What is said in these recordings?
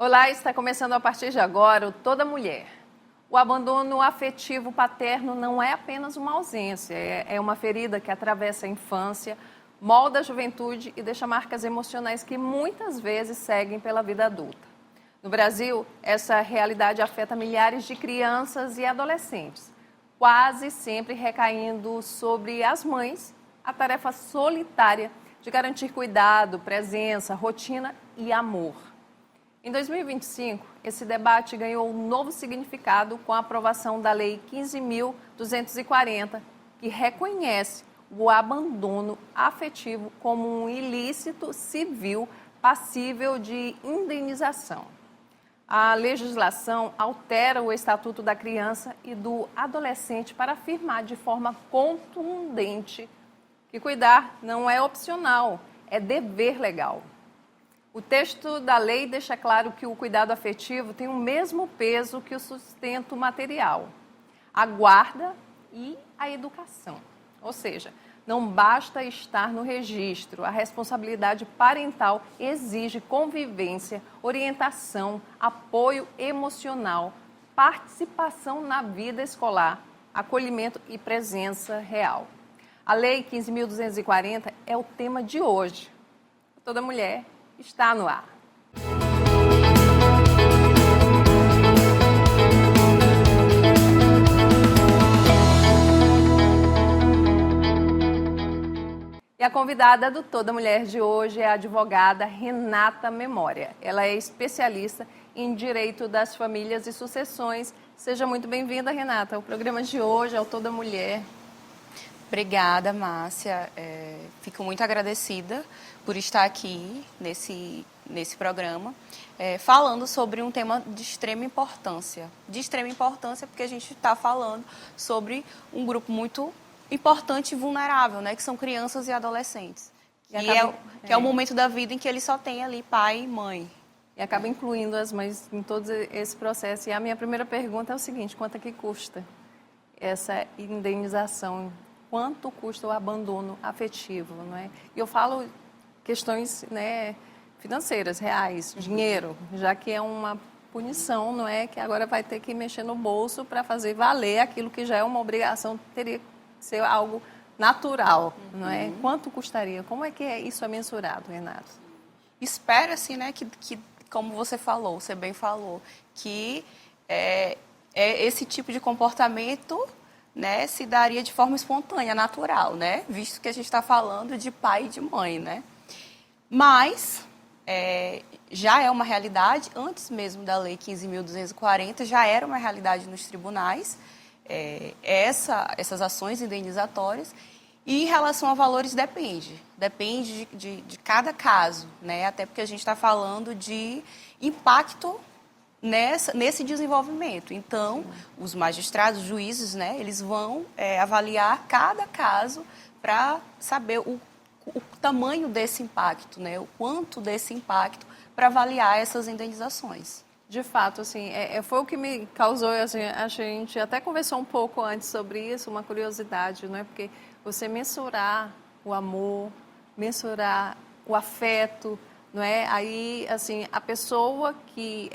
Olá, está começando a partir de agora o Toda Mulher. O abandono afetivo paterno não é apenas uma ausência, é uma ferida que atravessa a infância, molda a juventude e deixa marcas emocionais que muitas vezes seguem pela vida adulta. No Brasil, essa realidade afeta milhares de crianças e adolescentes, quase sempre recaindo sobre as mães a tarefa solitária de garantir cuidado, presença, rotina e amor. Em 2025, esse debate ganhou um novo significado com a aprovação da Lei 15.240, que reconhece o abandono afetivo como um ilícito civil passível de indenização. A legislação altera o Estatuto da Criança e do Adolescente para afirmar de forma contundente que cuidar não é opcional, é dever legal. O texto da lei deixa claro que o cuidado afetivo tem o mesmo peso que o sustento material, a guarda e a educação. Ou seja, não basta estar no registro, a responsabilidade parental exige convivência, orientação, apoio emocional, participação na vida escolar, acolhimento e presença real. A Lei 15.240 é o tema de hoje. Toda mulher está no ar. E a convidada do Toda Mulher de hoje é a advogada Renata Memória. Ela é especialista em Direito das Famílias e Sucessões. Seja muito bem-vinda, Renata. O programa de hoje é o Toda Mulher. Obrigada, Márcia. Fico muito agradecida por estar aqui nesse programa, falando sobre um tema de extrema importância. De extrema importância porque a gente está falando sobre um grupo muito importante e vulnerável, né, que são crianças e adolescentes. Que é o momento da vida em que eles só têm ali pai e mãe. E acaba incluindo as mães em todo esse processo. E a minha primeira pergunta é o seguinte: quanto é que custa essa indenização? Quanto custa o abandono afetivo, não é? E eu falo questões, né, financeiras, reais, dinheiro, já que é uma punição, não é? Que agora vai ter que mexer no bolso para fazer valer aquilo que já é uma obrigação, teria que ser algo natural, não é? Quanto custaria? Como é que isso é mensurado, Renato? Espera-se, né, que como você falou, você bem falou, que esse tipo de comportamento, né, se daria de forma espontânea, natural, né? Visto que a gente está falando de pai e de mãe, né? Mas já é uma realidade, antes mesmo da Lei 15.240, já era uma realidade nos tribunais, essas ações indenizatórias. E em relação a valores, depende de cada caso, né? Até porque a gente está falando de impacto nesse desenvolvimento. Então, os magistrados, os juízes, né, eles vão avaliar cada caso para saber o tamanho desse impacto, né, o quanto desse impacto, para avaliar essas indenizações. De fato, assim, foi o que me causou, assim, a gente até conversou um pouco antes sobre isso, uma curiosidade, não é? Porque você mensurar o amor, mensurar o afeto, não é? Aí, assim, a pessoa que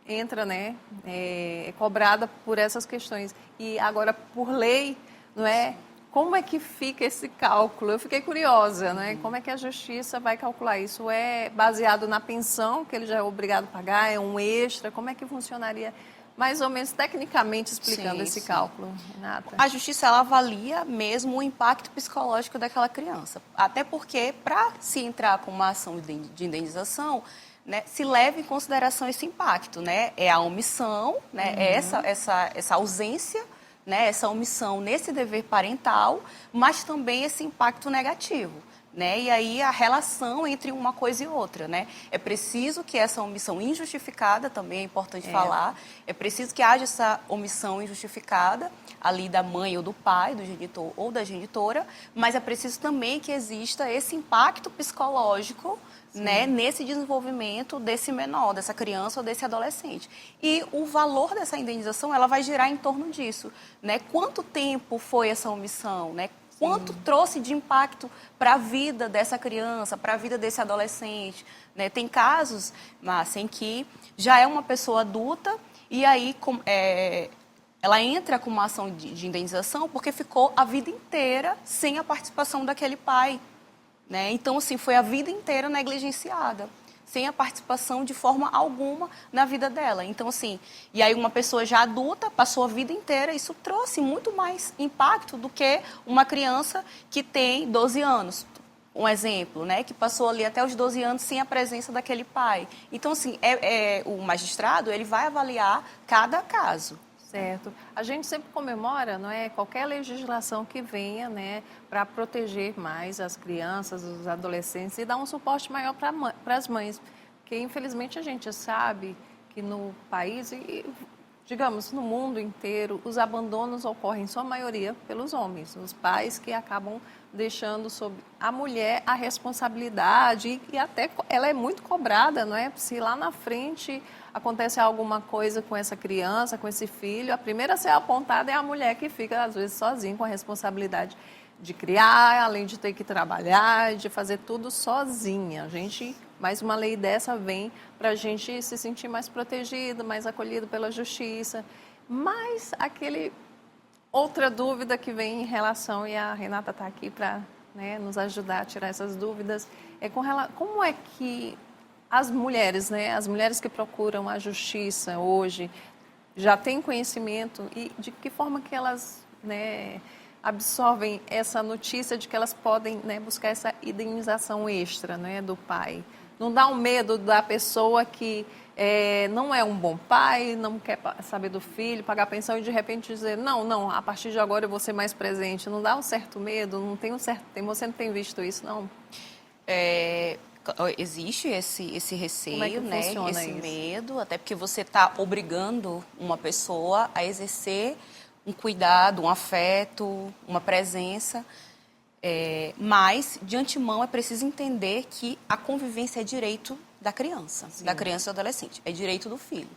entra, né, é cobrada por essas questões. E agora, por lei, não é? Como é que fica esse cálculo? Eu fiquei curiosa, né? Como é que a justiça vai calcular isso? É baseado na pensão que ele já é obrigado a pagar? É um extra? Como é que funcionaria, mais ou menos tecnicamente explicando esse cálculo, Renata? A justiça, ela avalia mesmo o impacto psicológico daquela criança. Até porque, para se entrar com uma ação de indenização, né, se leva em consideração esse impacto, né? É a omissão, né? Essa ausência, né? Essa omissão nesse dever parental, mas também esse impacto negativo, né? E aí a relação entre uma coisa e outra, né? É preciso que essa omissão injustificada, também é importante falar, é preciso que haja essa omissão injustificada ali da mãe ou do pai, do genitor ou da genitora, mas é preciso também que exista esse impacto psicológico, né, nesse desenvolvimento desse menor, dessa criança ou desse adolescente. E o valor dessa indenização, ela vai girar em torno disso, né? Quanto tempo foi essa omissão, né? Quanto trouxe de impacto para a vida dessa criança, para a vida desse adolescente, né? Tem casos, Márcia, em que já é uma pessoa adulta e aí ela entra com uma ação de indenização porque ficou a vida inteira sem a participação daquele pai, né? Então, assim, foi a vida inteira negligenciada, sem a participação de forma alguma na vida dela. Então, assim, e aí uma pessoa já adulta passou a vida inteira, isso trouxe muito mais impacto do que uma criança que tem 12 anos. Um exemplo, né, que passou ali até os 12 anos sem a presença daquele pai. Então, assim, o magistrado, ele vai avaliar cada caso. Certo. A gente sempre comemora, não é, qualquer legislação que venha, né, para proteger mais as crianças, os adolescentes e dar um suporte maior para as mães, porque infelizmente a gente sabe que no país e, digamos, no mundo inteiro, os abandonos ocorrem, em sua maioria, pelos homens, os pais que acabam deixando sobre a mulher a responsabilidade e até ela é muito cobrada, não é? Se lá na frente acontece alguma coisa com essa criança, com esse filho, a primeira a ser apontada é a mulher que fica, às vezes, sozinha com a responsabilidade de criar, além de ter que trabalhar, de fazer tudo sozinha. Mais uma lei dessa vem para a gente se sentir mais protegido, mais acolhido pela justiça. Mas outra dúvida que vem em relação, e a Renata está aqui para, né, nos ajudar a tirar essas dúvidas, é como é que as mulheres, né, as mulheres que procuram a justiça hoje, já têm conhecimento e de que forma que elas, né, absorvem essa notícia de que elas podem, né, buscar essa indenização extra, né, do pai. Não dá um medo da pessoa que não é um bom pai, não quer saber do filho, pagar pensão e de repente dizer, não, a partir de agora eu vou ser mais presente. Não dá um certo medo? Não tem você não tem visto isso, não? Existe esse receio, Como é que né? funciona Esse isso? medo, até porque você está obrigando uma pessoa a exercer um cuidado, um afeto, uma presença. Mas, de antemão, é preciso entender que a convivência é direito da criança, Sim. da criança e do adolescente, é direito do filho.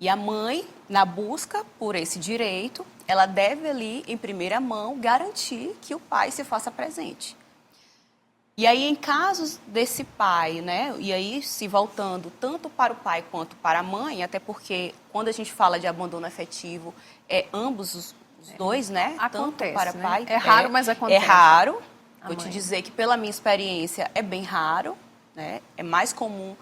E a mãe, na busca por esse direito, ela deve ali, em primeira mão, garantir que o pai se faça presente. E aí, em casos desse pai, né, e aí se voltando tanto para o pai quanto para a mãe, até porque quando a gente fala de abandono afetivo, ambos os dois, né, Acontece, tanto para né? pai... É raro, mas acontece. É raro, A vou te mãe. dizer que pela minha experiência é bem raro, né, é mais comum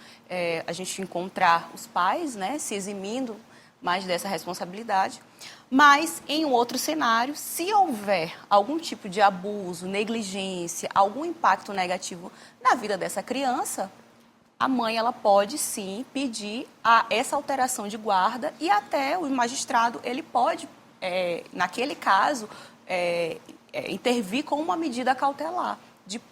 a gente encontrar os pais, né, se eximindo mais dessa responsabilidade. Mas, em um outro cenário, se houver algum tipo de abuso, negligência, algum impacto negativo na vida dessa criança, a mãe ela pode, sim, pedir essa alteração de guarda e até o magistrado ele pode, naquele caso, intervir com uma medida cautelar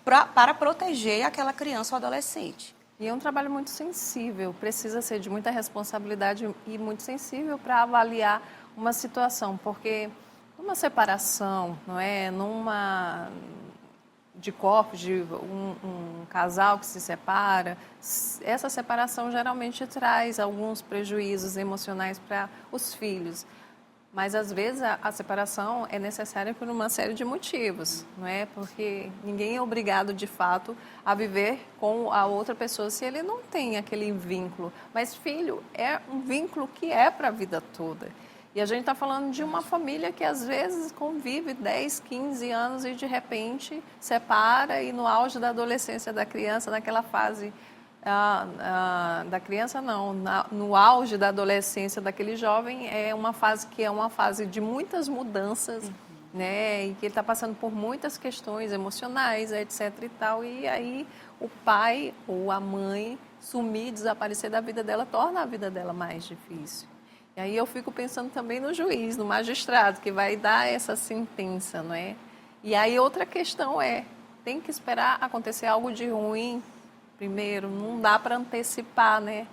para proteger aquela criança ou adolescente. E é um trabalho muito sensível, precisa ser de muita responsabilidade e muito sensível para avaliar uma situação, porque numa separação, não é, de corpos, de um casal que se separa, essa separação geralmente traz alguns prejuízos emocionais para os filhos. Mas, às vezes, a separação é necessária por uma série de motivos, não é? Porque ninguém é obrigado, de fato, a viver com a outra pessoa se ele não tem aquele vínculo. Mas filho é um vínculo que é para a vida toda. E a gente está falando de uma família que, às vezes, convive 10, 15 anos e, de repente, separa e, no auge da adolescência da criança, naquela fase... da criança não, no auge da adolescência daquele jovem é uma fase de muitas mudanças, né, e que ele está passando por muitas questões emocionais, etc e tal, e aí o pai ou a mãe sumir, desaparecer da vida dela, torna a vida dela mais difícil. E aí eu fico pensando também no juiz, no magistrado, que vai dar essa sentença, não é? E aí outra questão tem que esperar acontecer algo de ruim primeiro, não dá para antecipar, né?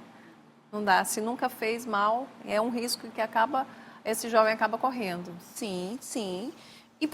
Não dá. Se nunca fez mal, é um risco que esse jovem acaba correndo. Sim, sim. E,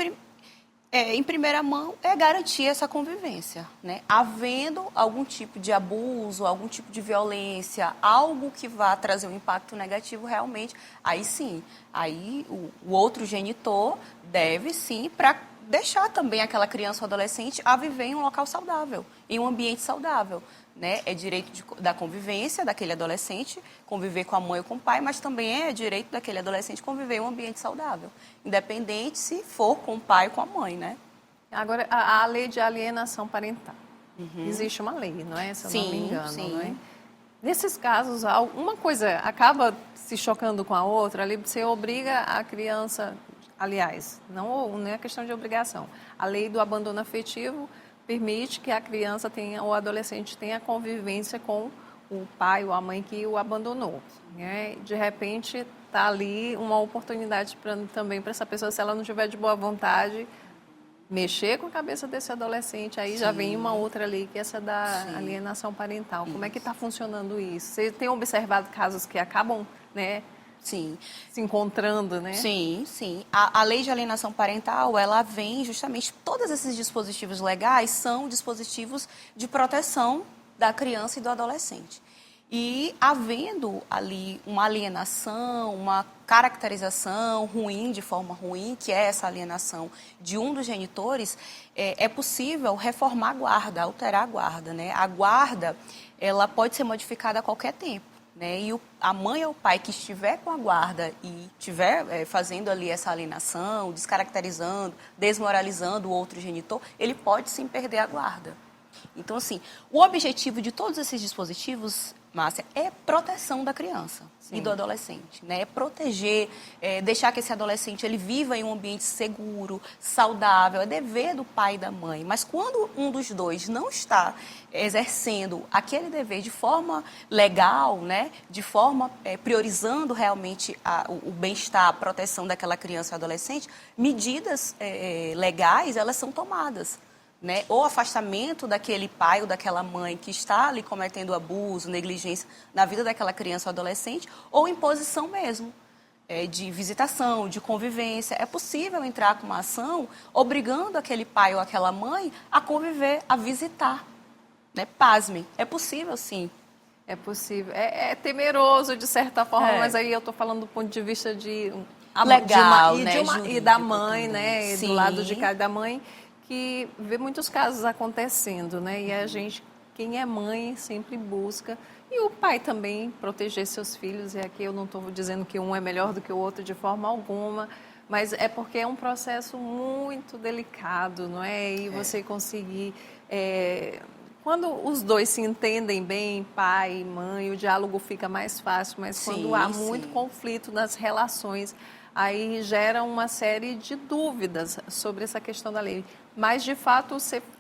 em primeira mão, é garantir essa convivência, né? Havendo algum tipo de abuso, algum tipo de violência, algo que vá trazer um impacto negativo, realmente, aí sim, aí o outro genitor deve sim, para deixar também aquela criança ou adolescente a viver em um local saudável, em um ambiente saudável. Né? É direito da convivência daquele adolescente conviver com a mãe ou com o pai, mas também é direito daquele adolescente conviver em um ambiente saudável, independente se for com o pai ou com a mãe, né? Agora, a lei de alienação parental. Existe uma lei, não é? Se eu não me engano, sim. não é? Nesses casos, uma coisa acaba se chocando com a outra, ali você obriga a criança, aliás, não é questão de obrigação. A lei do abandono afetivo permite que a criança tenha, ou adolescente tenha convivência com o pai ou a mãe que o abandonou. Né? De repente, está ali uma oportunidade também para essa pessoa, se ela não tiver de boa vontade, mexer com a cabeça desse adolescente. Aí já vem uma outra lei, que é essa da alienação parental. Como é que está funcionando isso? Você tem observado casos que acabam, né, Sim. se encontrando, né? Sim, sim. A lei de alienação parental, ela vem justamente, todos esses dispositivos legais são dispositivos de proteção da criança e do adolescente. E havendo ali uma alienação, uma caracterização ruim, de forma ruim, que é essa alienação de um dos genitores, é possível reformar a guarda, alterar a guarda, né? A guarda, ela pode ser modificada a qualquer tempo. Né? E a mãe ou o pai que estiver com a guarda e estiver fazendo ali essa alienação, descaracterizando, desmoralizando o outro genitor, ele pode sim perder a guarda. Então, assim, o objetivo de todos esses dispositivos, Márcia, é proteção da criança e do adolescente, né? É proteger, deixar que esse adolescente ele viva em um ambiente seguro, saudável, é dever do pai e da mãe. Mas quando um dos dois não está exercendo aquele dever de forma legal, né? De forma priorizando realmente o bem-estar, a proteção daquela criança e adolescente, medidas legais, elas são tomadas. Né? Ou afastamento daquele pai ou daquela mãe que está ali cometendo abuso, negligência na vida daquela criança ou adolescente, ou imposição mesmo, de visitação, de convivência. É possível entrar com uma ação obrigando aquele pai ou aquela mãe a conviver, a visitar. Né? Pasmem, é possível sim. É possível. É temeroso, de certa forma, mas aí eu estou falando do ponto de vista legal, e da mãe, também. né? Sim. Do lado de cá da mãe, que vê muitos casos acontecendo, né? E a gente, quem é mãe, sempre busca. E o pai também proteger seus filhos. E aqui eu não estou dizendo que um é melhor do que o outro de forma alguma, mas é porque é um processo muito delicado, não é? E você conseguir... Quando os dois se entendem bem, pai e mãe, o diálogo fica mais fácil, mas quando há muito conflito nas relações, aí gera uma série de dúvidas sobre essa questão da lei. Mas, de fato,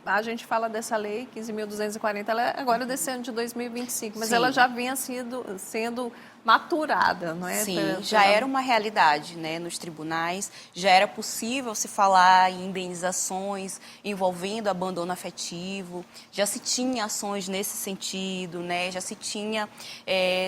a gente fala dessa lei, 15.240, ela é agora desse ano de 2025, mas ela já vinha sendo maturada, não é? Sim, já era uma realidade, né, nos tribunais, já era possível se falar em indenizações envolvendo abandono afetivo, já se tinha ações nesse sentido, né, já se tinha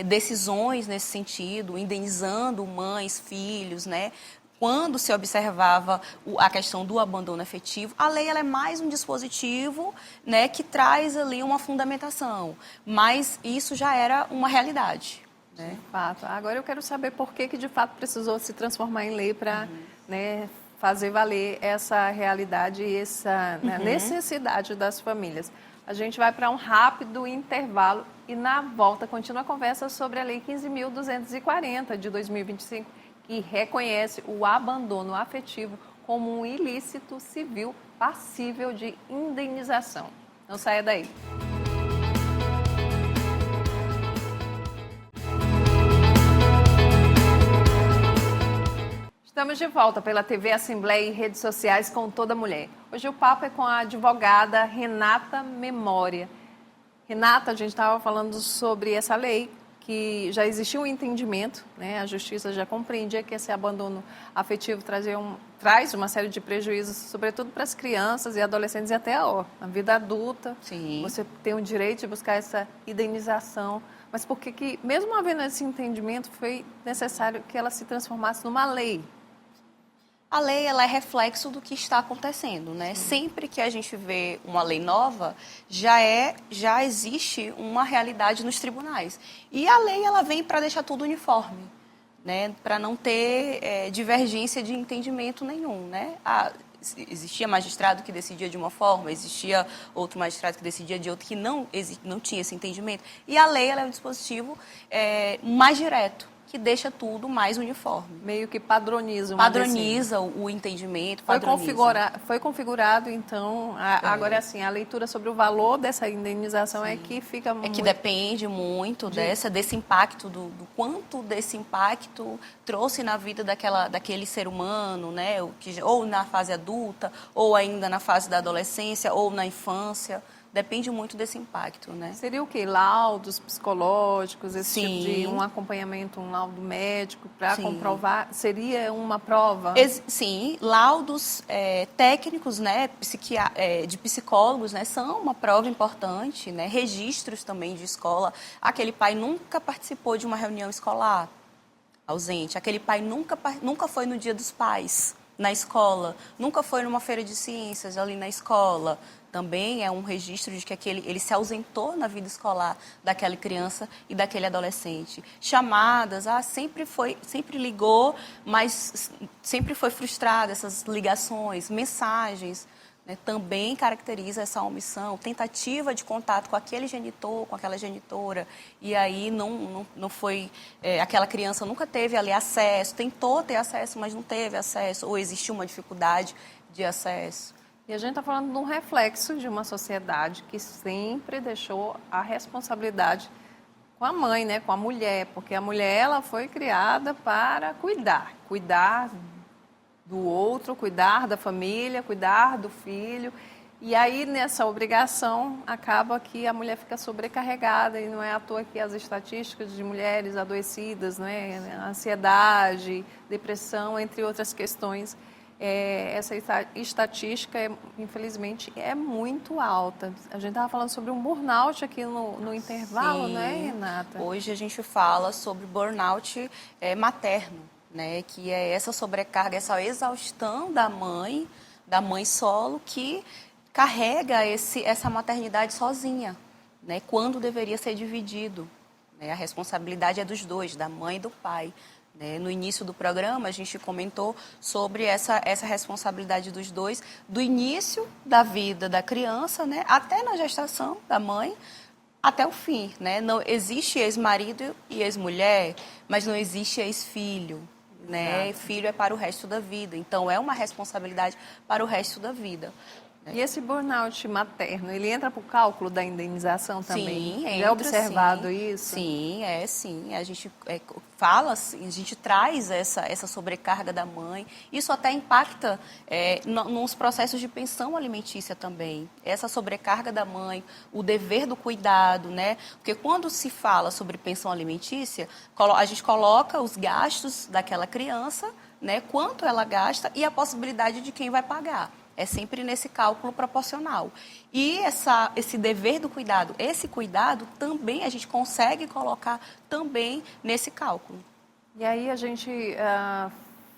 decisões nesse sentido, indenizando mães, filhos, né? Quando se observava a questão do abandono afetivo, a lei ela é mais um dispositivo, né, que traz ali uma fundamentação, mas isso já era uma realidade. Né? De fato. Agora eu quero saber por que de fato precisou se transformar em lei para né, fazer valer essa realidade e essa necessidade das famílias. A gente vai para um rápido intervalo e na volta continua a conversa sobre a Lei 15.240 de 2025, que reconhece o abandono afetivo como um ilícito civil passível de indenização. Não saia daí. Estamos de volta pela TV Assembleia e redes sociais com Toda Mulher. Hoje o papo é com a advogada Renata Memória. Renata, a gente estava falando sobre essa lei, que já existia um entendimento, né? A justiça já compreendia que esse abandono afetivo traz uma série de prejuízos, sobretudo para as crianças e adolescentes e até a vida adulta. Sim. Você tem o direito de buscar essa indenização. Mas por que, mesmo havendo esse entendimento, foi necessário que ela se transformasse numa lei? A lei ela é reflexo do que está acontecendo, né? Sempre que a gente vê uma lei nova, já existe uma realidade nos tribunais. E a lei ela vem para deixar tudo uniforme, né? Para não ter divergência de entendimento nenhum, né? existia magistrado que decidia de uma forma, existia outro magistrado que decidia de outra, que não tinha esse entendimento. E a lei, ela é um dispositivo mais direto, que deixa tudo mais uniforme. Meio que padroniza Padroniza o entendimento, Foi configurado, então, agora assim, a leitura sobre o valor dessa indenização é que fica muito... É que depende muito desse impacto, do quanto desse impacto trouxe na vida daquele ser humano, né? Ou na fase adulta, ou ainda na fase da adolescência, ou na infância. Depende muito desse impacto, né? Seria o quê? Laudos psicológicos, esse Sim. tipo de um acompanhamento, um laudo médico para comprovar? Seria uma prova? Sim, laudos técnicos, né, de psicólogos, né, são uma prova importante, né? Registros também de escola. Aquele pai nunca participou de uma reunião escolar, ausente. Aquele pai nunca foi no Dia dos Pais na escola, nunca foi numa feira de ciências ali na escola. Também é um registro de que ele se ausentou na vida escolar daquela criança e daquele adolescente. Chamadas, sempre ligou, mas sempre foi frustrada essas ligações, mensagens, né, também caracteriza essa omissão, tentativa de contato com aquele genitor, com aquela genitora, e aí não foi, aquela criança nunca teve ali acesso, tentou ter acesso, mas não teve acesso, ou existiu uma dificuldade de acesso. E a gente está falando de um reflexo de uma sociedade que sempre deixou a responsabilidade com a mãe, né, com a mulher, porque a mulher ela foi criada para cuidar do outro, cuidar da família, cuidar do filho. E aí, nessa obrigação, acaba que a mulher fica sobrecarregada, e não é à toa que as estatísticas de mulheres adoecidas, né, ansiedade, depressão, entre outras questões, essa estatística, infelizmente, é muito alta. A gente estava falando sobre um burnout aqui no intervalo, Sim. né, Renata? Hoje a gente fala sobre burnout materno, né, que é essa sobrecarga, essa exaustão da mãe solo, que carrega essa maternidade sozinha, né, quando deveria ser dividido. Né, a responsabilidade é dos dois, da mãe e do pai. No início do programa, a gente comentou sobre essa responsabilidade dos dois, do início da vida da criança, né, até na gestação da mãe, até o fim. Né? Não existe ex-marido e ex-mulher, mas não existe ex-filho. Né? Filho é para o resto da vida, então é uma responsabilidade para o resto da vida. E esse burnout materno, ele entra para o cálculo da indenização também? Sim, já é observado sim. isso? Sim, sim. A gente fala assim, a gente traz essa sobrecarga da mãe. Isso até impacta nos processos de pensão alimentícia também. Essa sobrecarga da mãe, o dever do cuidado, né? Porque quando se fala sobre pensão alimentícia, a gente coloca os gastos daquela criança, né? Quanto ela gasta e a possibilidade de quem vai pagar. É sempre nesse cálculo proporcional. E esse dever do cuidado, esse cuidado também a gente consegue colocar também nesse cálculo. E aí a gente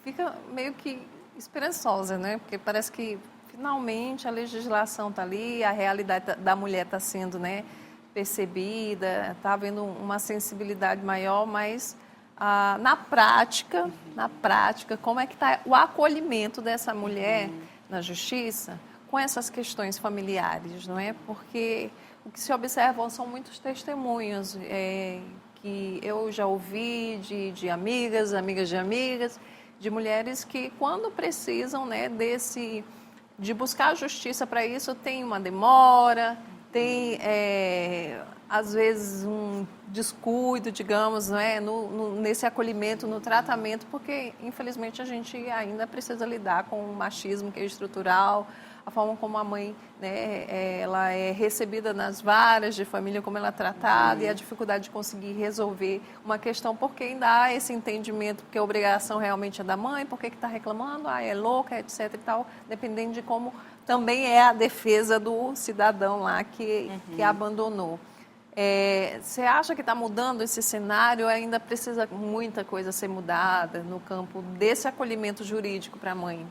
fica meio que esperançosa, né? Porque parece que finalmente a legislação está ali, a realidade da mulher está sendo, né, percebida, está havendo uma sensibilidade maior, mas na prática, como é que está o acolhimento dessa mulher na justiça com essas questões familiares, não é? Porque o que se observa são muitos testemunhos que eu já ouvi de amigas de amigas, de mulheres que quando precisam, né, de buscar a justiça para isso, tem uma demora, tem às vezes um descuido, digamos, não é? Nesse acolhimento, no tratamento, porque infelizmente a gente ainda precisa lidar com o machismo que é estrutural, a forma como a mãe, né, ela é recebida nas varas de família, como ela é tratada, e a dificuldade de conseguir resolver uma questão, porque ainda há esse entendimento, porque a obrigação realmente é da mãe, por que está reclamando, é louca, etc. e tal, dependendo de como também é a defesa do cidadão lá que abandonou. Você acha que está mudando esse cenário ou ainda precisa muita coisa ser mudada no campo desse acolhimento jurídico para a mãe?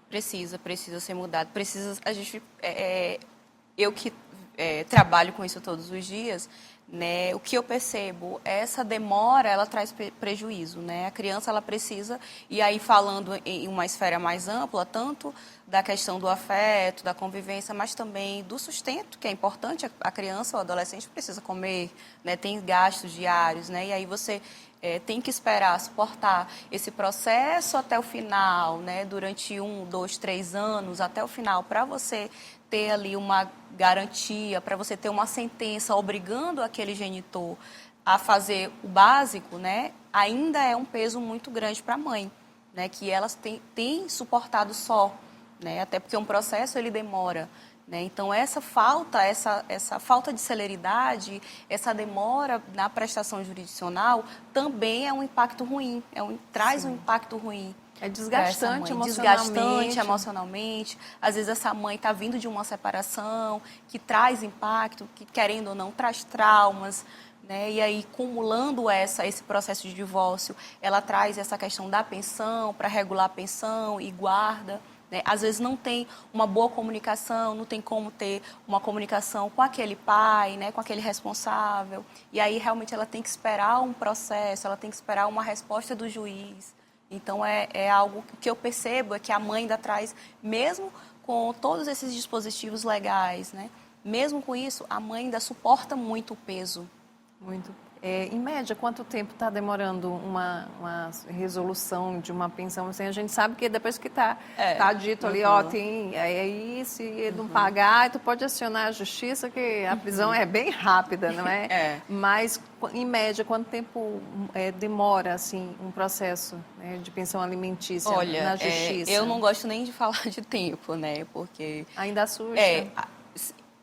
Precisa ser mudado. Eu que trabalho com isso todos os dias, né? O que eu percebo, essa demora, ela traz prejuízo, né? A criança, ela precisa, e aí falando em uma esfera mais ampla, tanto da questão do afeto, da convivência, mas também do sustento, que é importante, a criança ou adolescente precisa comer, né? Tem gastos diários, né? E aí você tem que esperar, suportar esse processo até o final, né? Durante 1, 2, 3 anos, até o final, para você ter ali uma garantia, para você ter uma sentença obrigando aquele genitor a fazer o básico, né? Ainda é um peso muito grande para a mãe, né? Que elas têm suportado só, né? Até porque um processo ele demora. Né? Então, essa falta de celeridade, essa demora na prestação jurisdicional também é um impacto ruim, traz um impacto ruim. É desgastante emocionalmente. Às vezes essa mãe está vindo de uma separação que traz impacto, que querendo ou não traz traumas. Né? E aí, acumulando esse processo de divórcio, ela traz essa questão da pensão, para regular a pensão e guarda. Né? Às vezes não tem uma boa comunicação, não tem como ter uma comunicação com aquele pai, né? Com aquele responsável. E aí, realmente, ela tem que esperar um processo, ela tem que esperar uma resposta do juiz. Então, é algo que eu percebo, é que a mãe ainda traz, mesmo com todos esses dispositivos legais, né? Mesmo com isso, a mãe ainda suporta muito o peso. Muito. Em média, quanto tempo está demorando uma resolução de uma pensão? Assim, a gente sabe que depois que está dito ali, ó, tem aí, se não pagar, tu pode acionar a justiça, que a prisão é bem rápida, não é? Mas, em média, quanto tempo demora, assim, um processo, né, de pensão alimentícia na justiça? Eu não gosto nem de falar de tempo, né, porque... Ainda assusta.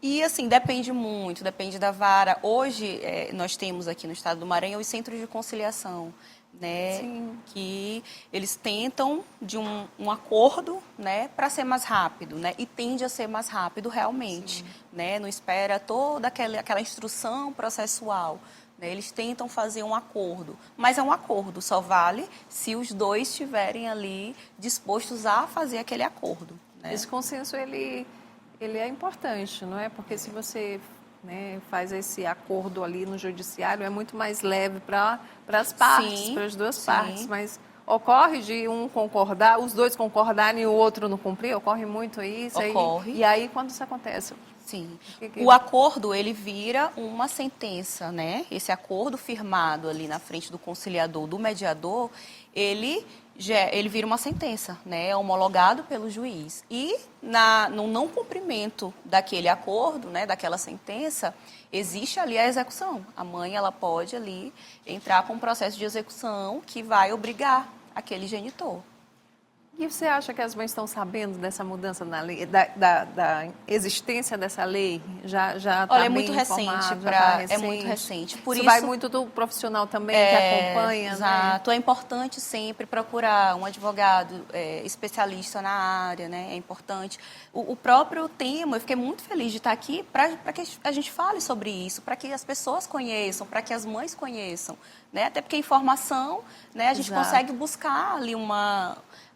E, assim, depende muito, depende da vara. Hoje, nós temos aqui no estado do Maranhão os centros de conciliação, né? Sim. Que eles tentam de um acordo, né, para ser mais rápido, né? E tende a ser mais rápido realmente, né? Não espera toda aquela instrução processual. Né? Eles tentam fazer um acordo, mas é um acordo, só vale se os dois estiverem ali dispostos a fazer aquele acordo. Né? Esse consenso, ele é importante, não é? Porque se você, né, faz esse acordo ali no judiciário, é muito mais leve para as partes, para as duas partes. Mas ocorre de um concordar, os dois concordarem e o outro não cumprir? Ocorre muito isso? Ocorre. E aí, quando isso acontece? Sim. O acordo, ele vira uma sentença, né? Esse acordo firmado ali na frente do conciliador, do mediador, ele vira uma sentença, né? É homologado pelo juiz. E no não cumprimento daquele acordo, né, daquela sentença, existe ali a execução. A mãe, ela pode ali entrar com um processo de execução que vai obrigar aquele genitor. E você acha que as mães estão sabendo dessa mudança na lei, da existência dessa lei? Já está Olha, é bem muito recente. recente. É muito recente. Por isso isso vai muito do profissional também que acompanha. Exato. Né? É importante sempre procurar um advogado especialista na área, né? É importante. O próprio tema, eu fiquei muito feliz de estar aqui para que a gente fale sobre isso, para que as pessoas conheçam, para que as mães conheçam. Né? Até porque a informação, né, a gente consegue buscar ali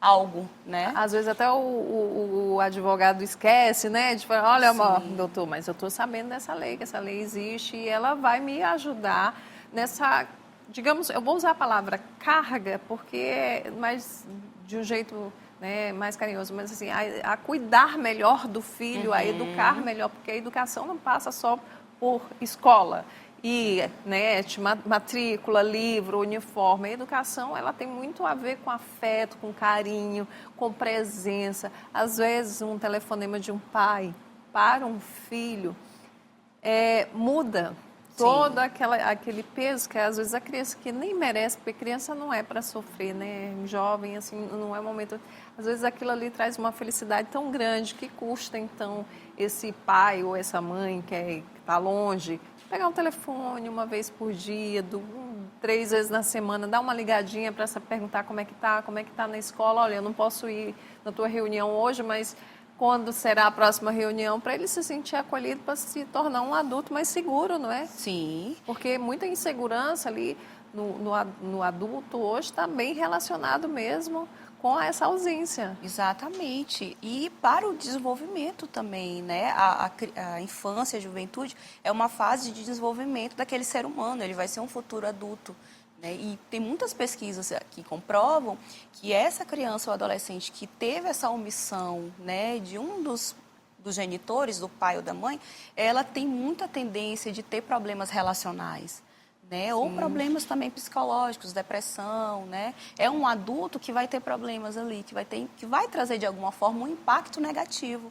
algo, né? Às vezes até o advogado esquece, né? De falar, olha, doutor, mas eu estou sabendo dessa lei, que essa lei existe e ela vai me ajudar nessa, digamos, eu vou usar a palavra carga, porque é mais de um jeito, né, mais carinhoso, mas assim, a cuidar melhor do filho, a educar melhor, porque a educação não passa só por escola. E, né, matrícula, livro, uniforme. A educação, ela tem muito a ver com afeto, com carinho, com presença. Às vezes, um telefonema de um pai para um filho muda todo aquele peso que, às vezes, a criança que nem merece, porque criança não é para sofrer, né? Jovem, assim, não é momento... Às vezes, aquilo ali traz uma felicidade tão grande que custa, então, esse pai ou essa mãe que está longe... Pegar um telefone uma vez por dia, 3 vezes na semana, dar uma ligadinha para perguntar como é que tá na escola. Olha, eu não posso ir na tua reunião hoje, mas quando será a próxima reunião? Para ele se sentir acolhido, para se tornar um adulto mais seguro, não é? Sim. Porque muita insegurança ali no adulto hoje está bem relacionado mesmo com essa ausência. Exatamente. E para o desenvolvimento também, né? A infância, a juventude é uma fase de desenvolvimento daquele ser humano, ele vai ser um futuro adulto. Né? E tem muitas pesquisas que comprovam que essa criança ou adolescente que teve essa omissão, né, de um dos genitores, do pai ou da mãe, ela tem muita tendência de ter problemas relacionais. Né? Ou problemas também psicológicos, depressão, né? É um adulto que vai ter problemas ali, que vai trazer de alguma forma um impacto negativo.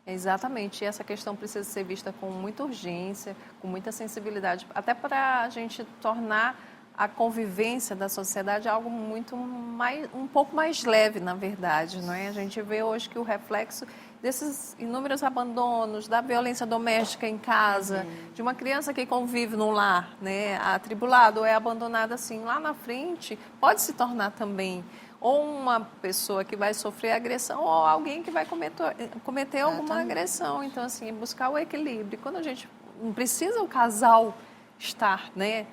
Exatamente, e essa questão precisa ser vista com muita urgência, com muita sensibilidade, até para a gente tornar a convivência da sociedade algo um pouco mais leve, na verdade, não é? A gente vê hoje que o reflexo desses inúmeros abandonos, da violência doméstica em casa, de uma criança que convive num lar, né, atribulado ou é abandonada assim, lá na frente, pode se tornar também ou uma pessoa que vai sofrer agressão ou alguém que vai cometer alguma agressão. Então, assim, buscar o equilíbrio. Quando a gente não precisa o casal estar, né,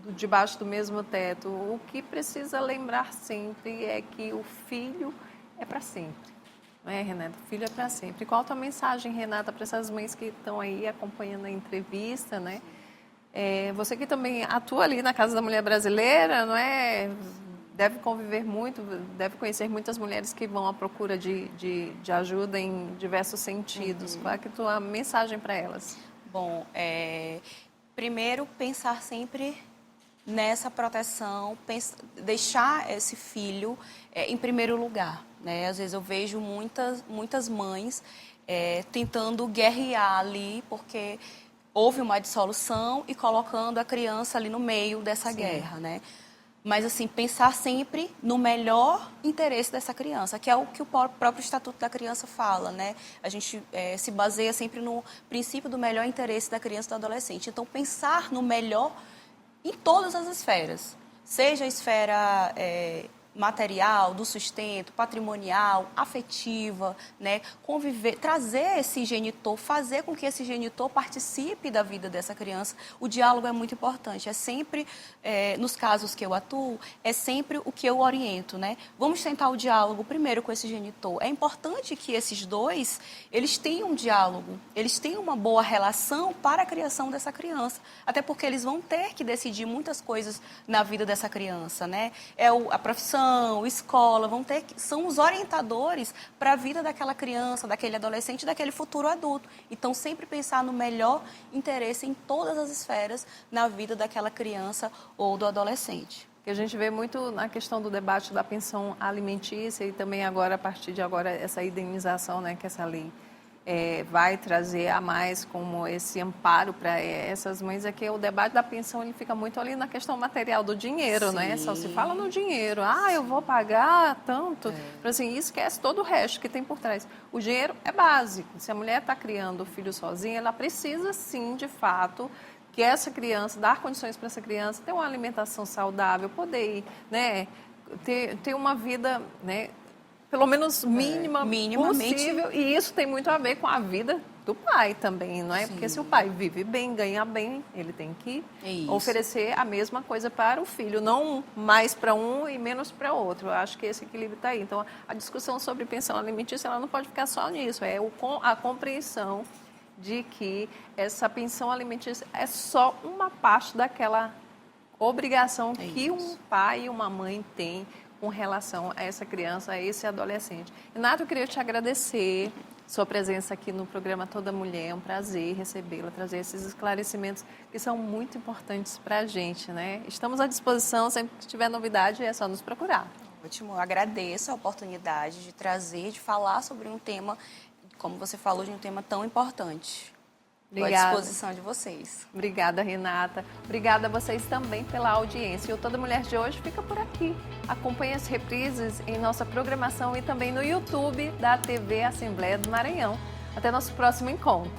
debaixo do mesmo teto, o que precisa lembrar sempre é que o filho é para sempre. Não é, Renata? O filho é para sempre. Qual a tua mensagem, Renata, para essas mães que estão aí acompanhando a entrevista, né? Você que também atua ali na Casa da Mulher Brasileira, não é? Deve conviver muito, deve conhecer muitas mulheres que vão à procura de ajuda em diversos sentidos. Qual é a tua mensagem para elas? Bom, primeiro, pensar sempre nessa proteção, deixar esse filho em primeiro lugar. Né? Às vezes eu vejo muitas mães tentando guerrear ali, porque houve uma dissolução e colocando a criança ali no meio dessa guerra. Né? Mas, assim, pensar sempre no melhor interesse dessa criança, que é o que o próprio Estatuto da Criança fala, né? A gente se baseia sempre no princípio do melhor interesse da criança e do adolescente. Então, pensar no melhor em todas as esferas, seja a esfera material, do sustento, patrimonial, afetiva, né? Conviver, trazer esse genitor, fazer com que esse genitor participe da vida dessa criança. O diálogo é muito importante, é sempre, nos casos que eu atuo, é sempre o que eu oriento, né? Vamos tentar o diálogo primeiro com esse genitor. É importante que esses dois, eles tenham um diálogo, eles tenham uma boa relação para a criação dessa criança, até porque eles vão ter que decidir muitas coisas na vida dessa criança, né? A profissão, escola, são os orientadores para a vida daquela criança, daquele adolescente, daquele futuro adulto. Então, sempre pensar no melhor interesse em todas as esferas na vida daquela criança ou do adolescente. Que a gente vê muito na questão do debate da pensão alimentícia e também agora, a partir de agora, essa indenização, né, que essa lei vai trazer a mais como esse amparo para essas mães, é que o debate da pensão ele fica muito ali na questão material do dinheiro, né? Só se fala no dinheiro. Eu vou pagar tanto. Assim, esquece todo o resto que tem por trás. O dinheiro é básico. Se a mulher está criando o filho sozinha, ela precisa sim, de fato, que essa criança, dar condições para essa criança ter uma alimentação saudável, poder ir, né, ter uma vida, né, pelo menos minimamente possível. E isso tem muito a ver com a vida do pai também, não é? Sim. Porque se o pai vive bem, ganha bem, ele tem que oferecer a mesma coisa para o filho, não mais para um e menos para outro. Eu acho que esse equilíbrio está aí. Então, a discussão sobre pensão alimentícia, ela não pode ficar só nisso, a compreensão de que essa pensão alimentícia é só uma parte daquela obrigação que um pai e uma mãe têm com relação a essa criança, a esse adolescente. Renata, eu queria te agradecer sua presença aqui no programa Toda Mulher. É um prazer recebê-la, trazer esses esclarecimentos que são muito importantes para a gente, né? Estamos à disposição, sempre que tiver novidade é só nos procurar. Ótimo, eu agradeço a oportunidade de trazer, de falar sobre um tema, como você falou, de um tema tão importante. Estou à disposição de vocês. Obrigada, Renata. Obrigada a vocês também pela audiência. E o Toda Mulher de hoje fica por aqui. Acompanhe as reprises em nossa programação e também no YouTube da TV Assembleia do Maranhão. Até nosso próximo encontro.